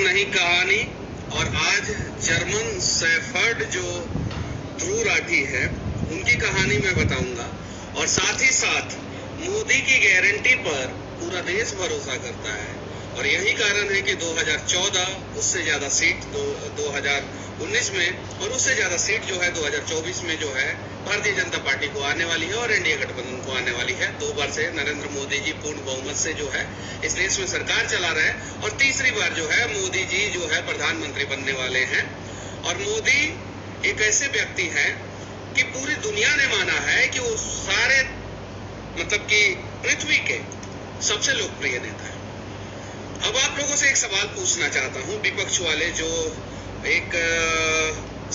नई कहानी। और आज जर्मन शेफर्ड जो ध्रुव राठी है उनकी कहानी मैं बताऊंगा, और साथ ही साथ मोदी की गारंटी पर पूरा देश भरोसा करता है। और यही कारण है कि 2014 उससे ज्यादा सीट 2019 में और उससे ज्यादा सीट जो है 2024 में जो है भारतीय जनता पार्टी को आने वाली है और एनडीए गठबंधन को आने वाली है। 2 बार से नरेंद्र मोदी जी पूर्ण बहुमत से जो है इस देश में सरकार चला रहे हैं, और तीसरी बार जो है मोदी जी जो है प्रधानमंत्री बनने वाले हैं। और मोदी एक ऐसे व्यक्ति हैं कि पूरी दुनिया ने माना है कि वो सारे मतलब कि पृथ्वी के सबसे लोकप्रिय नेता है। अब आप लोगों से एक सवाल पूछना चाहता हूं, विपक्ष वाले जो एक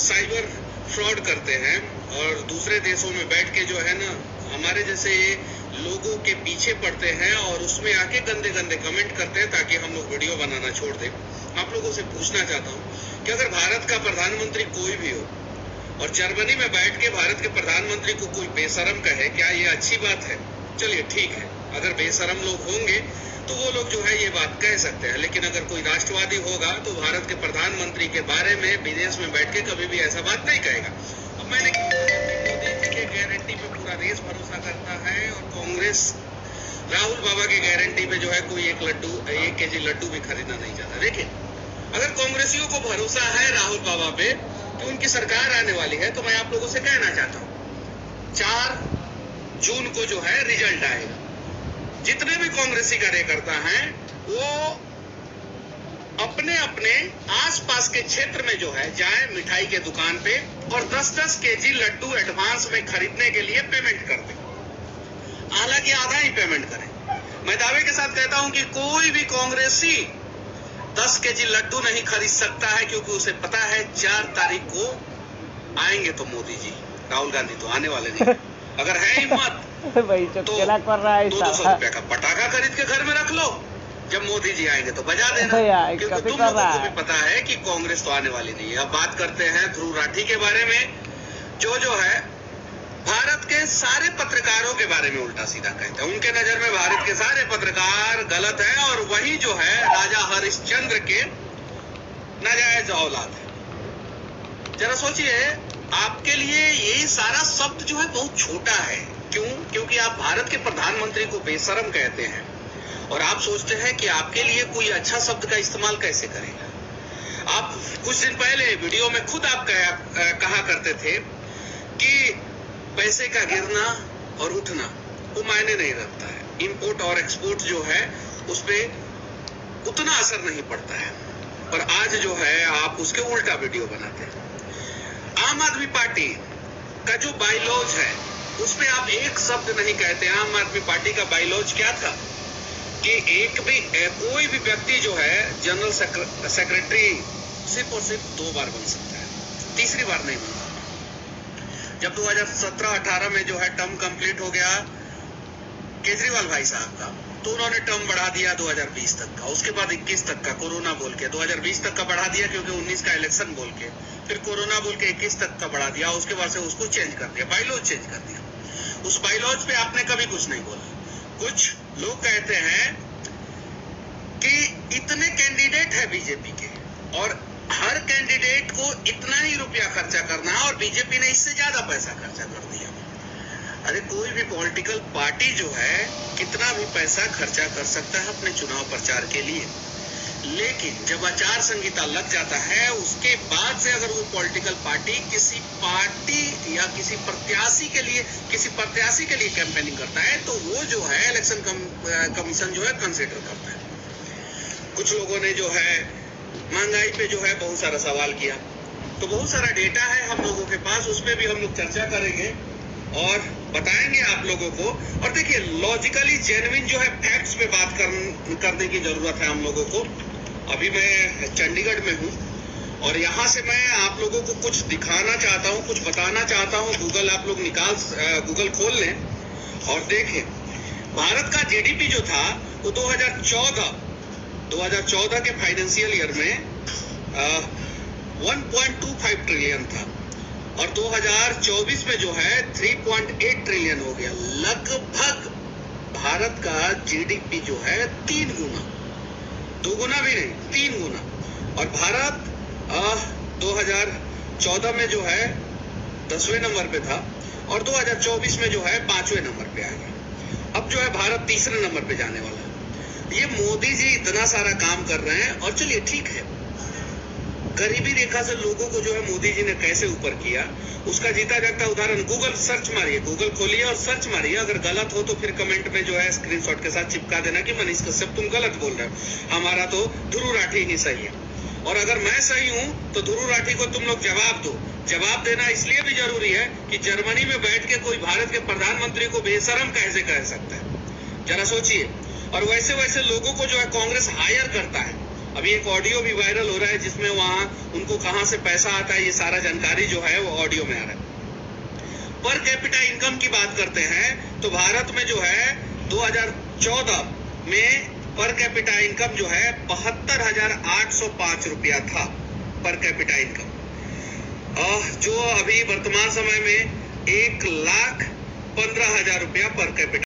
साइबर फ्रॉड करते हैं और दूसरे देशों में बैठ के जो है ना हमारे जैसे लोगों के पीछे पड़ते हैं और उसमें आके गंदे गंदे कमेंट करते हैं ताकि हम लोग वीडियो बनाना छोड़ दें। आप लोगों से पूछना चाहता हूं कि अगर भारत का प्रधानमंत्री कोई भी हो और जर्मनी में बैठ के भारत के प्रधानमंत्री को कोई बेशरम कहे, क्या ये अच्छी बात है? चलिए ठीक है, अगर बेशरम लोग होंगे तो वो लोग जो है ये बात कह सकते हैं, लेकिन अगर कोई राष्ट्रवादी होगा तो भारत के प्रधानमंत्री के बारे में विदेश में बैठ के कभी भी ऐसा बात नहीं कहेगा। अब मैंने मोदी जी के गारंटी पे पूरा देश भरोसा करता है और कांग्रेस राहुल बाबा की गारंटी पे जो है कोई 1 केजी लड्डू भी खरीदना नहीं चाहता। देखिए, अगर कांग्रेसियों को भरोसा है राहुल बाबा पे कि उनकी सरकार आने वाली है, तो मैं आप लोगों से कहना चाहता हूँ 4 जून को जो है रिजल्ट आएगा। जितने भी कांग्रेसी कार्यकर्ता हैं वो अपने अपने आसपास के क्षेत्र में जो है जाए मिठाई के दुकान पे और 10-10 केजी लड्डू एडवांस में खरीदने के लिए पेमेंट कर दें। हालांकि आधा ही पेमेंट करें। मैं दावे के साथ कहता हूं कि कोई भी कांग्रेसी 10 केजी लड्डू नहीं खरीद सकता है, क्योंकि उसे पता है 4 तारीख को आएंगे तो मोदी जी, राहुल गांधी तो आने वाले नहीं। अगर है हिम्मत तो 200 रुपए का पटाखा खरीद के घर में रख लो, जब मोदी जी आएंगे तो बजा देना, क्योंकि तुम लोगों को भी पता है कि कांग्रेस तो आने वाली नहीं है। अब बात करते हैं ध्रुव राठी के बारे में, जो है भारत के सारे पत्रकारों के बारे में उल्टा सीधा कहते हैं। उनके नजर में भारत के सारे पत्रकार गलत है और वही जो है राजा हरिश्चंद्र के नाजायज औलाद है। जरा सोचिए, आपके लिए ये सारा शब्द जो है बहुत छोटा है। क्यों? क्योंकि आप भारत के प्रधानमंत्री को बेशरम कहते हैं और आप सोचते हैं कि आपके लिए कोई अच्छा शब्द का इस्तेमाल कैसे करेगा। आप कुछ दिन पहले वीडियो में खुद आप कहा करते थे कि पैसे का गिरना और उठना वो मायने नहीं रखता है, इंपोर्ट और एक्सपोर्ट जो है उस पर उतना असर नहीं पड़ता है। पर आज जो है आप उसके उल्टा वीडियो बनाते हैं। आम आदमी पार्टी का जो बाइलॉज है उस पे आप एक शब्द नहीं कहते। आम आदमी पार्टी का बाइलॉज क्या था कि कोई भी व्यक्ति जो है जनरल सेक्रेटरी सिर्फ और सिर्फ 2 बार बन सकता है, तीसरी बार नहीं बन सकता। जब 2017-18 में जो है टर्म कंप्लीट हो गया केजरीवाल भाई साहब का, तो उन्होंने टर्म बढ़ा दिया 2020 तक का, उसके बाद 21 तक का कोरोना बोल के 2020 तक का बढ़ा दिया, क्योंकि 19 का इलेक्शन बोल के, फिर कोरोना बोल के 21 तक का बढ़ा दिया, उसके बाद से उसको चेंज कर दिया, बाइलॉज चेंज कर दिया। उस बाइलॉज पे आपने कभी कुछ नहीं बोला। कुछ लोग कहते हैं कि इतने कैंडिडेट है बीजेपी के और हर कैंडिडेट को इतना ही रुपया खर्चा करना है और बीजेपी ने इससे ज्यादा पैसा खर्चा कर दिया। अरे कोई भी पॉलिटिकल पार्टी जो है कितना भी पैसा खर्चा कर सकता है अपने चुनाव प्रचार के लिए, लेकिन जब आचार संहिता लग जाता है उसके बाद से अगर वो पॉलिटिकल पार्टी किसी पार्टी या किसी प्रत्याशी के लिए कैंपेनिंग करता है तो वो जो है इलेक्शन कमीशन जो है कंसीडर करता है। कुछ लोगों ने जो है महंगाई पे जो है बहुत सारा सवाल किया, तो बहुत सारा डेटा है हम लोगों के पास, उस पर भी हम लोग चर्चा करेंगे और बताएंगे आप लोगों को। और देखिए, लॉजिकली जेन्युइन जो है फैक्ट्स पे बात करने की जरूरत है हम लोगों को। अभी मैं चंडीगढ़ में हूँ और यहाँ से मैं आप लोगों को कुछ दिखाना चाहता हूँ, कुछ बताना चाहता हूँ। आप लोग गूगल खोल लें और देखें, भारत का जीडीपी जो था वो 2014 के फाइनेंशियल ईयर में 1.25 ट्रिलियन था और 2024 में जो है 3.8 ट्रिलियन हो गया। लगभग भारत का जीडीपी जो है 3 गुना, 2 गुना भी नहीं, 3 गुना। और भारत 2014 में जो है 10वें नंबर पे था और 2024 में जो है 5वें नंबर पे आ गया। अब जो है भारत तीसरे नंबर पे जाने वाला है। ये मोदी जी इतना सारा काम कर रहे हैं और चलिए ठीक है, गरीबी रेखा से लोगों को जो है मोदी जी ने कैसे ऊपर किया उसका जीता जागता उदाहरण गूगल सर्च मारिए, गूगल खोलिए और सर्च मारिए। अगर गलत हो तो फिर कमेंट में जो है स्क्रीनशॉट के साथ चिपका देना कि मनीष कश्यप तुम गलत बोल रहे हो, हमारा तो ध्रुव राठी ही सही है। और अगर मैं सही हूं तो ध्रुव राठी को तुम लोग जवाब दो। जवाब देना इसलिए भी जरूरी है कि जर्मनी में बैठ के कोई भारत के प्रधानमंत्री को बेशरम कैसे कह सकता है, जरा सोचिए। और वैसे वैसे लोगों को जो है कांग्रेस हायर करता है। अभी एक ऑडियो भी वायरल हो रहा है जिसमें वहां उनको कहां से पैसा आता है ये सारा जानकारी जो है वो ऑडियो में आ रहा है। पर कैपिटा इनकम की बात करते हैं तो भारत में जो है 2014 में पर कैपिटा इनकम जो है 72,805 रुपया था पर कैपिटा इनकम, जो अभी वर्तमान समय में 1,15,000 रुपया पर कैपिटा